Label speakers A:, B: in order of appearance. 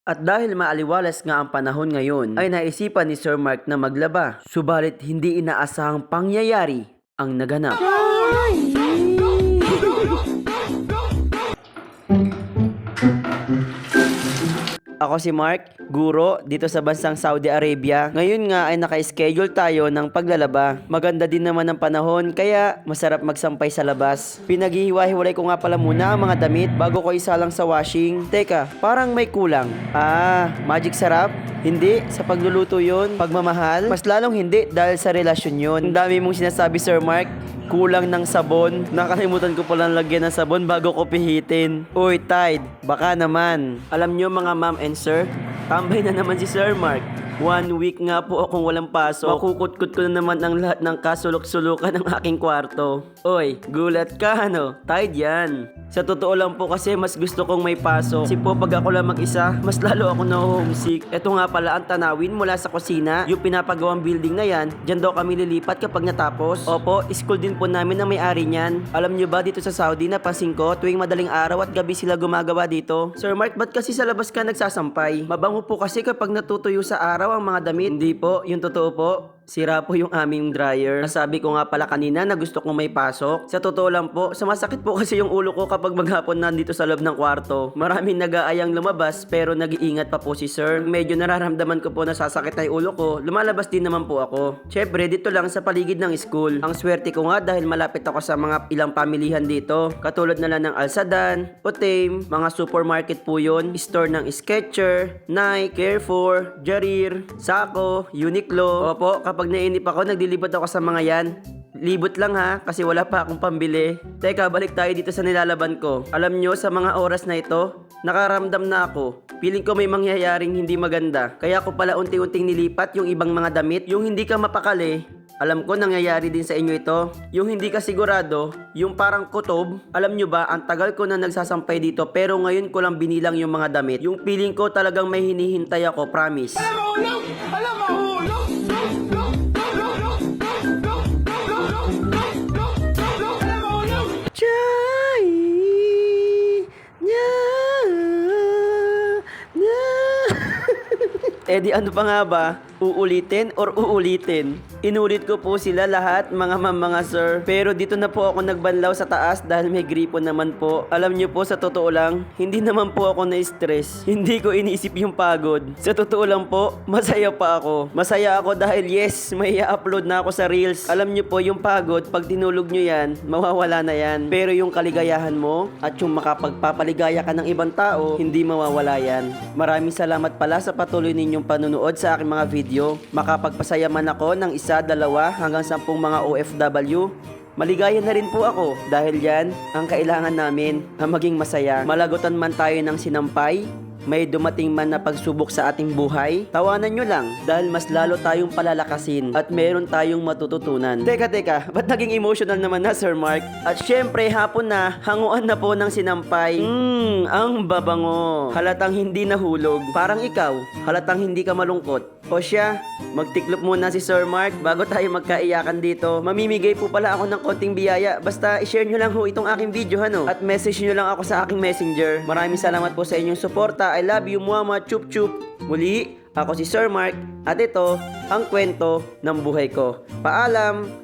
A: At dahil maaliwalas nga ang panahon ngayon, ay naisipan ni Sir Mark na maglaba. Subalit hindi inaasahang pangyayari ang naganap. Ako si Mark, guro dito sa bansang Saudi Arabia. Ngayon nga ay naka-schedule tayo ng paglalaba. Maganda din naman ang panahon kaya masarap magsampay sa labas. Pinaghihiwa-hiwalay ko nga pala muna ang mga damit bago ko isalang sa washing. Teka, parang may kulang. Magic sarap? Hindi, sa pagluluto yon. Pagmamahal? Mas lalong hindi dahil sa relasyon yon. Ang dami mong sinasabi, Sir Mark. Kulang ng sabon. Nakalimutan ko palang lagyan ng sabon bago ko pihitin. Uy, Tide, baka naman. Alam nyo mga ma'am and sir, tambay na naman si Sir Mark. 1 week nga po akong walang pasok. Makukut-kut ko na naman ang lahat ng kasulok-sulukan ng aking kwarto. Oy, gulat ka ano? Tide yan. Sa totoo lang po kasi mas gusto kong may pasok. Kasi po pag ako lang mag-isa, mas lalo ako na-homesick. Ito nga pala ang tanawin mula sa kusina. Yung pinapagawang building na yan, dyan daw kami lilipat kapag natapos. Opo, school din po namin ang may-ari niyan. Alam nyo ba dito sa Saudi napansin ko, tuwing madaling araw at gabi sila gumagawa dito. Sir Mark, ba't kasi sa labas ka nagsasampay? Mabango po kasi kapag natutuyo sa araw ang mga damit. Hindi po, yung totoo po. Sira po yung aming dryer. Nasabi ko nga pala kanina na gusto kong may pasok. Sa totoo lang po, sumasakit po kasi yung ulo ko kapag maghapon nandito sa loob ng kwarto. Maraming nag-aayang lumabas pero nag-iingat pa po si sir. Medyo nararamdaman ko po na sasakit ay ulo ko. Lumalabas din naman po ako. Syempre, dito lang sa paligid ng school. Ang swerte ko nga dahil malapit ako sa mga ilang pamilihan dito. Katulad na lang ng Alsadan, Otame, mga supermarket po yun. Store ng Skechers, Nike, Carrefour, Jarir, Sako, Uniqlo. Opo, kapag nainip ako, naglilibot ako sa mga yan. Libot lang ha, kasi wala pa akong pambili. Teka, balik tayo dito sa nilalaban ko. Alam nyo, sa mga oras na ito, nakaramdam na ako. Feeling ko may mangyayaring hindi maganda. Kaya ako pala unti-unting nilipat yung ibang mga damit. Yung hindi ka mapakali, alam ko nangyayari din sa inyo ito. Yung hindi ka sigurado, yung parang kutob. Alam nyo ba, ang tagal ko na nagsasampay dito pero ngayon ko lang binilang yung mga damit. Yung feeling ko talagang may hinihintay ako, promise.
B: Alam mo,
A: Eh di ano pa nga ba? Uulitin or uulitin? Inulit ko po sila lahat mga sir. Pero dito na po ako nagbanlaw sa taas dahil may gripo naman po. Alam nyo po sa totoo lang, hindi naman po ako na-stress. Hindi ko iniisip yung pagod. Sa totoo lang po, masaya pa ako. Masaya ako dahil yes, may i-upload na ako sa Reels. Alam nyo po yung pagod, pag tinulog nyo yan, mawawala na yan. Pero yung kaligayahan mo at yung makapagpapaligaya ka ng ibang tao, hindi mawawala yan. Maraming salamat pala sa patuloy ninyong panunood sa aking mga video. Makapagpasaya man ako ng 1, 2 hanggang 10 mga OFW. Maligaya na rin po ako dahil yan ang kailangan namin, ang maging masaya. Malagutan man tayo ng sinampay, may dumating man na pagsubok sa ating buhay, tawanan nyo lang dahil mas lalo tayong palalakasin at meron tayong matututunan. Teka, ba't naging emotional naman na Sir Mark? At syempre hapon na, hanguan na po ng sinampay. Ang babango. Halatang hindi nahulog. Parang ikaw, halatang hindi ka malungkot. O siya, magtiklop muna si Sir Mark bago tayo magkaiyakan dito. Mamimigay po pala ako ng konting biyaya. Basta i-share nyo lang ho itong aking video at message nyo lang ako sa aking messenger. Maraming salamat po sa inyong suporta. I love you, Muama. Chup chup. Muli, ako si Sir Mark at ito ang kwento ng buhay ko. Paalam!